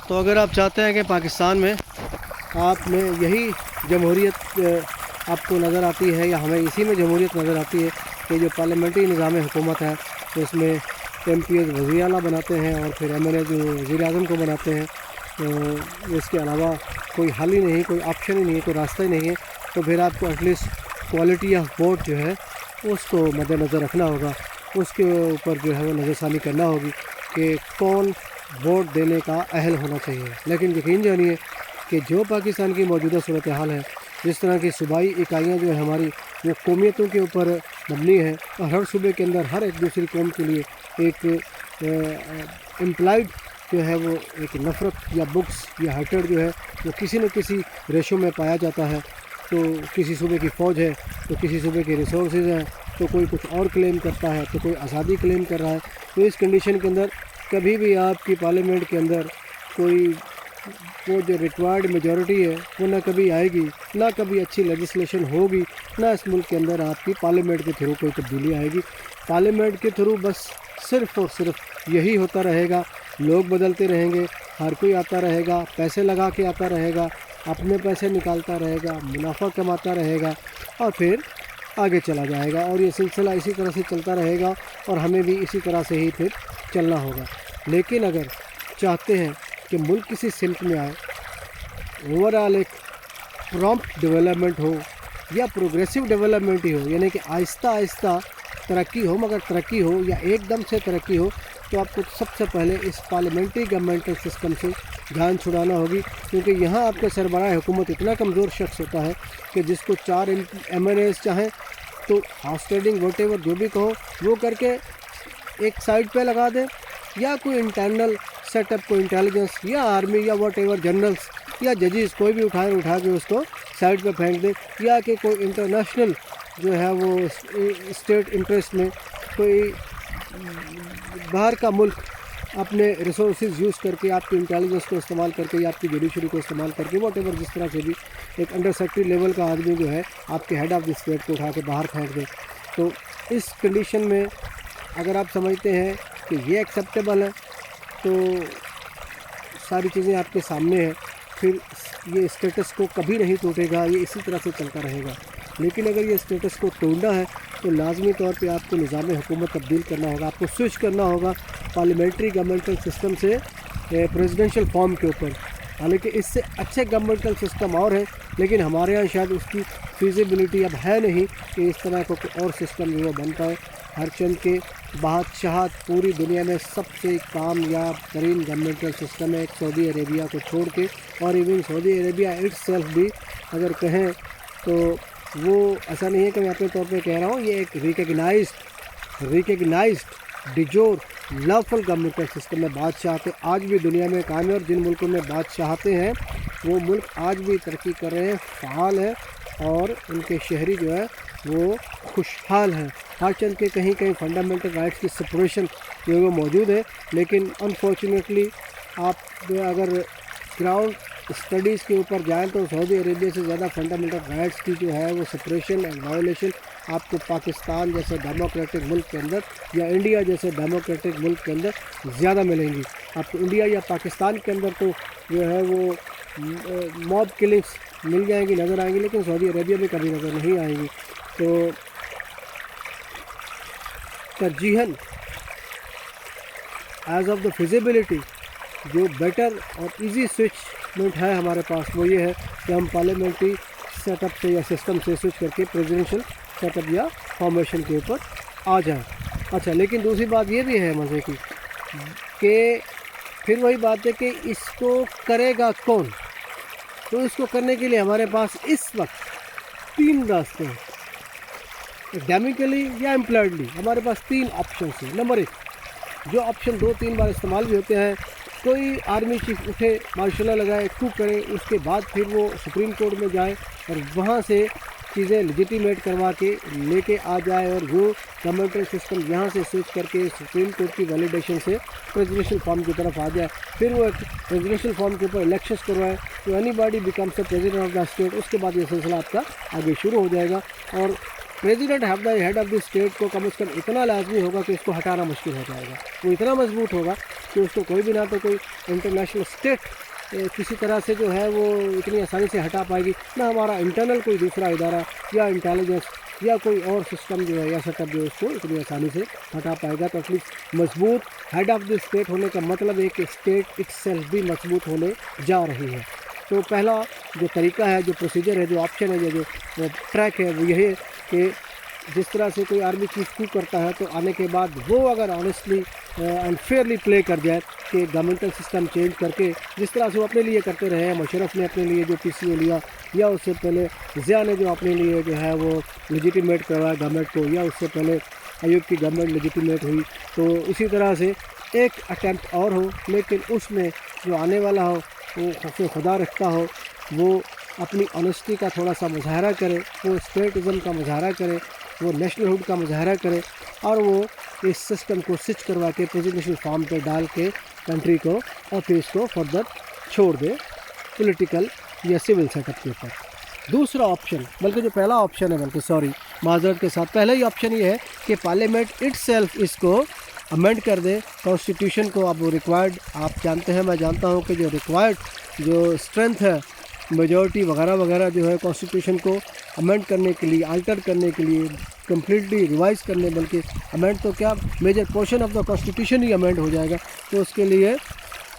تو اگر آپ چاہتے ہیں کہ پاکستان میں آپ میں یہی جمہوریت آپ کو نظر آتی ہے یا ہمیں اسی میں جمہوریت نظر آتی ہے کہ جو پارلیمنٹری نظام حکومت ہے تو اس میں ایم پی ایز وزیر اعلیٰ بناتے ہیں اور پھر ایم ایل اے جو وزیر اعظم کو بناتے ہیں، اس کے علاوہ کوئی حل ہی نہیں، کوئی آپشن ہی نہیں ہے، کوئی راستہ ہی نہیں ہے، تو پھر آپ کو at least quality of vote جو ہے اس کو مد نظر رکھنا ہوگا، اس کے اوپر جو ہے وہ نظر ثانی کرنا ہوگی کہ کون ووٹ دینے کا اہل ہونا چاہیے۔ لیکن یقین جانیے کہ جو پاکستان کی موجودہ صورتحال ہے، جس طرح کی صوبائی اکائیاں جو ہے ہماری وہ قومیتوں کے اوپر مبنی ہیں اور ہر صوبے کے اندر ہر ایک دوسری قوم کے لیے ایک امپلائڈ جو ہے وہ ایک نفرت یا بکس یا ہیٹرڈ جو ہے وہ کسی نہ کسی ریشو میں پایا جاتا ہے۔ تو کسی صوبے کی فوج ہے تو کسی صوبے کے ریسورسز ہیں، تو کوئی کچھ اور کلیم کرتا ہے، تو کوئی آزادی کلیم کر رہا ہے۔ تو اس کنڈیشن کے اندر کبھی بھی آپ کی پارلیمنٹ کے اندر کوئی وہ جو ریکوائرڈ میجورٹی ہے وہ نہ کبھی آئے گی، نہ کبھی اچھی لیجسلیشن ہوگی، نہ اس ملک کے اندر آپ کی پارلیمنٹ کے تھرو کوئی تبدیلی آئے گی۔ پارلیمنٹ کے تھرو بس صرف اور صرف یہی ہوتا رہے گا، لوگ بدلتے رہیں گے، ہر کوئی آتا رہے گا، پیسے لگا کے آتا رہے گا، اپنے پیسے نکالتا رہے گا، منافع کماتا رہے گا اور پھر آگے چلا جائے گا، اور یہ سلسلہ اسی طرح سے چلتا رہے گا اور ہمیں بھی اسی طرح سے ہی پھر چلنا ہوگا۔ لیکن اگر چاہتے ہیں کہ ملک کسی سمت میں آئے، اوورآل ایک پرومپٹ ڈیولپمنٹ ہو یا پروگریسو ڈیولپمنٹ ہی ہو، یعنی کہ آہستہ آہستہ ترقی ہو مگر ترقی ہو یا ایک دم سے ترقی ہو، تو آپ کو سب سے پہلے اس پارلیمنٹری گورنمنٹل سسٹم سے جان چھڑانا ہوگی، کیونکہ یہاں آپ کا سربراہ حکومت اتنا کمزور شخص ہوتا ہے کہ جس کو 4 ایم ایل ایز چاہیں تو ہاؤس ٹریڈنگ واٹ ایور جو بھی کہو وہ کر کے ایک سائڈ پہ لگا دیں، یا کوئی انٹرنل سیٹ اپ، کوئی انٹیلیجنس یا آرمی یا واٹ ایور جنرلس یا ججز کوئی بھی اٹھا کے اس کو سائڈ پہ پھینک دے، یا کہ کوئی انٹرنیشنل جو ہے وہ اسٹیٹ انٹرسٹ میں کوئی باہر کا ملک اپنے ریسورسز یوز کر کے آپ کی انٹیلیجنس کو استعمال کر کے یا آپ کی جوڈیشری کو استعمال کر کے واٹ ایور جس طرح سے بھی ایک انڈر سیکرٹری لیول کا آدمی جو ہے آپ کے ہیڈ آف دی اسٹیٹ کو اٹھا کے باہر پھینک دے۔ تو اس کنڈیشن میں اگر آپ سمجھتے ہیں کہ یہ ایکسیپٹیبل ہے تو ساری چیزیں آپ کے سامنے ہیں، پھر یہ اسٹیٹس کو کبھی نہیں ٹوٹے گا، یہ اسی طرح سے چلتا رہے گا۔ لیکن اگر یہ اسٹیٹس کو توڑنا ہے تو لازمی طور پہ آپ کو نظام حکومت تبدیل کرنا ہوگا، آپ کو سوئچ کرنا ہوگا پارلیمنٹری گورنمنٹل سسٹم سے پریزیڈنشل فارم کے اوپر۔ حالانکہ اس سے اچھے گورنمنٹل سسٹم اور ہیں، لیکن ہمارے یہاں شاید اس کی فیزیبلٹی اب ہے نہیں کہ اس طرح کا کوئی اور سسٹم جو بن پائے۔ ہر چند کے بادشاہت پوری دنیا میں سب سے کامیاب ترین گورنمنٹل سسٹم ہے، ایک سعودی عربیہ کو چھوڑ کے، اور even Saudi Arabia it self بھی اگر کہیں تو وہ ایسا نہیں ہے کہ میں اپنے طور پہ کہہ رہا ہوں، یہ ایک ریکگنائزڈ ڈیجور لافل گورنمنٹل سسٹم ہے۔ بادشاہتیں آج بھی دنیا میں قائم ہیں، اور جن ملکوں میں بادشاہتیں ہیں وہ ملک آج بھی ترقی کر رہے ہیں، فعال ہیں، اور ان کے شہری جو ہے وہ خوشحال ہیں۔ ہر چند کے کہیں فنڈامنٹل رائٹس کی سپریشن جو ہے وہ موجود ہے، لیکن انفارچونیٹلی آپ اگر گراؤنڈ اسٹڈیز کے اوپر جائیں تو سعودی عربیہ سے زیادہ فنڈامنٹل رائٹس کی جو ہے وہ سپریشن اینڈ وائلیشن آپ کو پاکستان جیسے ڈیموکریٹک ملک کے اندر یا انڈیا جیسے ڈیموکریٹک ملک کے اندر زیادہ ملیں گی۔ آپ کو انڈیا یا پاکستان کے اندر تو جو ہے وہ موب کلنگس مل جائیں گی، نظر آئیں گی، لیکن سعودی عربیہ میں کبھی نظر نہیں آئیں گی۔ تو ترجیحاً ایز آف دا فیزیبلٹی جو بیٹر اور ایزی سوئچمنٹ ہے ہمارے پاس وہ یہ ہے کہ ہم پارلیمنٹری سیٹ اپ سے یا سسٹم سے سوئچ کر کے پریزیڈنشل سیٹ اپ یا فارمیشن کے اوپر آ جائیں۔ اچھا، لیکن دوسری بات یہ بھی ہے مزے کی کہ پھر وہی بات ہے کہ اس کو کرے گا کون؟ تو اس کو کرنے کے لیے ہمارے پاس اس وقت 3 راستے ہیں، اکیڈیمکلی یا امپلائڈلی ہمارے پاس 3 آپشنس ہیں۔ نمبر 1 جو آپشن 2-3 بار استعمال بھی ہوتے ہیں، کوئی آرمی چیف اٹھے، مارشل لا لگائے، کو کرے، اس کے بعد پھر وہ سپریم کورٹ میں جائے اور وہاں سے چیزیں لیجیٹیمیٹ کروا کے لے کے آ جائے، اور وہ گورنمنٹل سسٹم یہاں سے سوئچ کر کے سپریم کورٹ کی ویلیڈیشن سے پریزیڈنشل فارم کی طرف آ جائے، پھر وہ پریزیڈنشل فارم کے اوپر الیکشنس کروائے تو anybody becomes a president of the state. اس کے بعد یہ سلسلہ آپ کا آگے شروع ہو جائے گا، اور president head of the state को कम से कम इतना लाजमी होगा कि उसको हटाना मुश्किल हो जाएगा। वो इतना मजबूत होगा कि उसको कोई भी ना तो कोई इंटरनेशनल स्टेट किसी तरह से जो है वो इतनी आसानी से हटा पाएगी, ना हमारा इंटरनल कोई दूसरा इदारा या इंटेलिजेंस या कोई और सिस्टम जो है या सेटअप जो उसको इतनी आसानी से हटा पाएगा। तो एटलीस्ट मजबूत हेड ऑफ़ द स्टेट होने का मतलब है कि स्टेट इटसेल्फ भी मजबूत होने जा रही है। तो पहला जो तरीका है, जो प्रोसीजर है, जो ऑप्शन है, जो ट्रैक है, वो यही है कि जिस तरह से कोई आर्मी चीफ कू करता है तो आने के बाद वो अगर ऑनेस्टली एंड फेयरली प्ले कर जाए कि गवर्नमेंटल सिस्टम चेंज करके जिस तरह से वो अपने लिए करते रहे हैं, मुशर्रफ ने अपने लिए जो PCO लिया या उससे पहले ज़िया ने जो अपने लिए जो है वो लेजिटिमेट करवाया गवर्नमेंट को, या उससे पहले अयूब की गवर्नमेंट लेजिटिमेट हुई, तो इसी तरह से एक अटैम्प्ट और हो, लेकिन उसमें जो आने वाला हो वो खौफ खुदा रखता हो, वो अपनी ऑनेस्टी का थोड़ा सा मुजाहरा करे, वो स्टेटिज़म का मुजाहरा करे, वो नेशनलहुड का मुजाहरा करे और वो इस सिस्टम को स्विच करवा के प्रेसिडेंशियल फॉर्म पे डाल के कंट्री को और फिर इसको फर्दर छोड़ दे पॉलिटिकल या सिविल सेटअप के ऊपर। दूसरा ऑप्शन, बल्कि जो पहला ऑप्शन है, बल्कि सॉरी माजरत के साथ, पहला ही ऑप्शन ये है कि पार्लियामेंट इटसेल्फ इसको अमेंड कर दे कॉन्स्टिट्यूशन को। अब वो रिक्वायर्ड, आप जानते हैं, मैं जानता हूँ कि जो रिक्वायर्ड जो स्ट्रेंथ है, मेजॉरिटी वगैरह वगैरह जो है कॉन्स्टिट्यूशन को अमेंड करने के लिए, अल्टर करने के लिए, कम्प्लीटली रिवाइज करने, बल्कि अमेंड तो क्या, major portion of the constitution ही अमेंड हो जाएगा। तो उसके लिए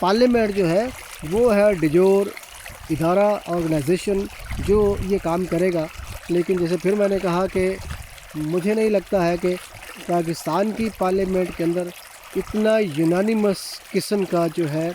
पार्लियामेंट जो है वो है डिजोर इदारा, ऑर्गेनाइजेशन जो ये काम करेगा। लेकिन जैसे फिर मैंने कहा कि मुझे नहीं लगता है कि पाकिस्तान की पार्लियामेंट के अंदर इतना यूनानिमस किस्म का जो है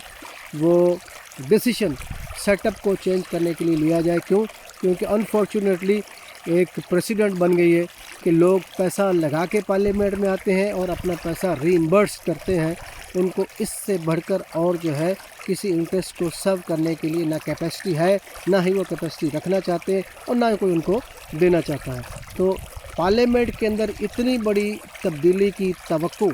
वो डिसीशन सेटअप को चेंज करने के लिए लिया जाए। क्यों? क्योंकि अनफॉर्चुनेटली एक प्रेसिडेंट बन गई है कि लोग पैसा लगा के पार्लियामेंट में आते हैं और अपना पैसा रीइंबर्स करते हैं। उनको इससे बढ़कर और जो है किसी इंटरेस्ट को सर्व करने के लिए ना कैपेसिटी है, ना ही वो कैपेसिटी रखना चाहते हैं और ना ही कोई उनको देना चाहता है। तो पार्लियामेंट के अंदर इतनी बड़ी तब्दीली की तवक्को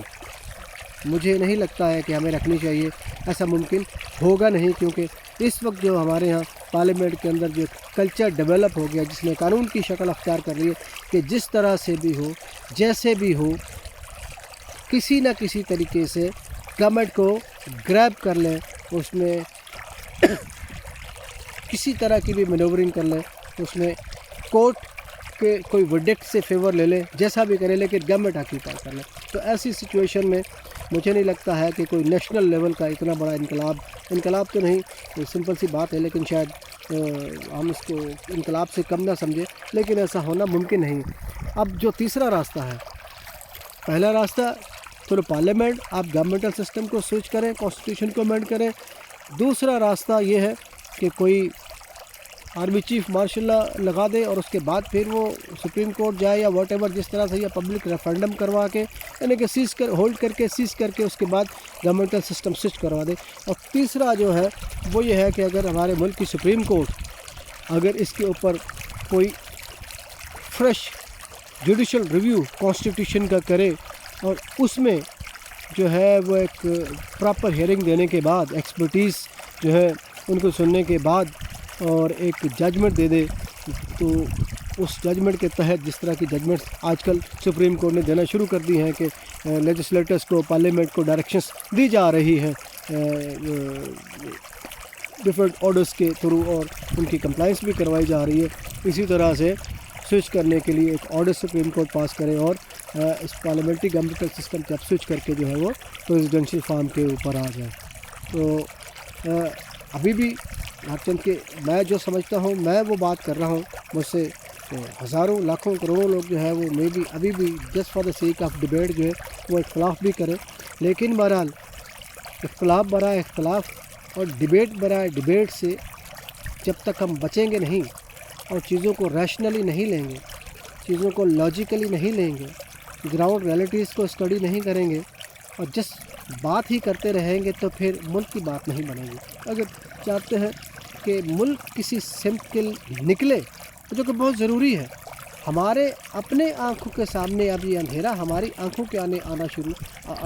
मुझे नहीं लगता है कि हमें रखनी चाहिए। ऐसा मुमकिन होगा नहीं, क्योंकि इस वक्त जो हमारे यहाँ पार्लियामेंट के अंदर जो कल्चर डेवलप हो गया, जिसने कानून की शक्ल अख्तियार कर ली है कि जिस तरह से भी हो, जैसे भी हो, किसी न किसी तरीके से गवर्नमेंट को ग्रैब कर लें, उसमें किसी तरह की भी मैनूवरिंग कर लें, उसमें कोर्ट के कोई वर्डिक्ट से फेवर ले लें, जैसा भी करें, लेकिन गवर्नमेंट ऑक्यूपाई कर लें। तो ऐसी सिचुएशन में मुझे नहीं लगता है कि कोई नेशनल लेवल का इतना बड़ा इनकलाब तो नहीं, तो सिंपल सी बात है, लेकिन शायद हम इसको इनकलाब से कम ना समझें, लेकिन ऐसा होना मुमकिन नहीं है। अब जो तीसरा रास्ता है, पहला रास्ता तो पार्लियामेंट, आप गवर्नमेंटल सिस्टम को स्विच करें, कॉन्स्टिट्यूशन को अमेंड करें। दूसरा रास्ता ये है कि कोई आर्मी चीफ मार्शल लगा दे और उसके बाद फिर वो सुप्रीम कोर्ट जाए या वॉट एवर, जिस तरह से या पब्लिक रेफरेंडम करवा के, यानी कि सीज करके उसके बाद गवर्नमेंटल सिस्टम स्विच करवा दे। और तीसरा जो है वो ये है कि अगर हमारे मुल्क की सुप्रीम कोर्ट अगर इसके ऊपर कोई फ्रेश जुडिशल रिव्यू कॉन्स्टिट्यूशन का करे और उसमें जो है वो एक प्रॉपर हियरिंग देने के बाद, एक्सपर्टीज़ जो है उनको सुनने के बाद और एक जजमेंट दे दे, तो उस जजमेंट के तहत, जिस तरह की जजमेंट्स आजकल सुप्रीम कोर्ट ने देना शुरू कर दी हैं कि लेजिस्लेटर्स को, पार्लियामेंट को डायरेक्शंस दी जा रही हैं डिफरेंट ऑर्डर्स के थ्रू और उनकी कंप्लाइंस भी करवाई जा रही है, इसी तरह से स्विच करने के लिए एक ऑर्डर सुप्रीम कोर्ट पास करे और इस पार्लियामेंट्री गवर्नमेंटल सिस्टम के अब स्विच करके जो है वो प्रेसिडेंशियल फॉर्म के ऊपर आ जाए। तो अभी भी चंद के मैं जो समझता हूँ मैं वो बात कर रहा हूँ, मुझसे हज़ारों लाखों करोड़ों लोग जो है वो मे भी अभी भी just for the sake of debate जो है वो इख्तलाफ भी करें, लेकिन बहरहाल इख्तलाफ बरा इख्तलाफ और डिबेट बरा डिबेट से जब तक हम बचेंगे नहीं और चीज़ों को रैशनली नहीं लेंगे, चीज़ों को लॉजिकली नहीं लेंगे, ग्राउंड रियलिटीज़ को स्टडी नहीं करेंगे और जस्ट बात ही करते रहेंगे, तो फिर मुल्क की बात नहीं बनेगी। अगर चाहते हैं कि मुल्क किसी सिंपल निकले, जो कि बहुत ज़रूरी है, हमारे अपने आँखों के सामने अब ये अंधेरा हमारी आँखों के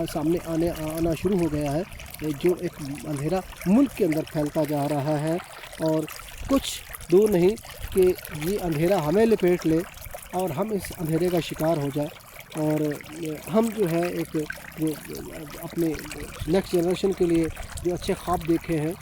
सामने आना शुरू हो गया है, जो एक अंधेरा मुल्क के अंदर फैलता जा रहा है और कुछ दूर नहीं कि ये अंधेरा हमें लपेट ले اور ہم اس اندھیرے کا شکار ہو جائیں، اور ہم جو ہے ایک جو اپنے نیکسٹ جنریشن کے لیے جو اچھے خواب دیکھے ہیں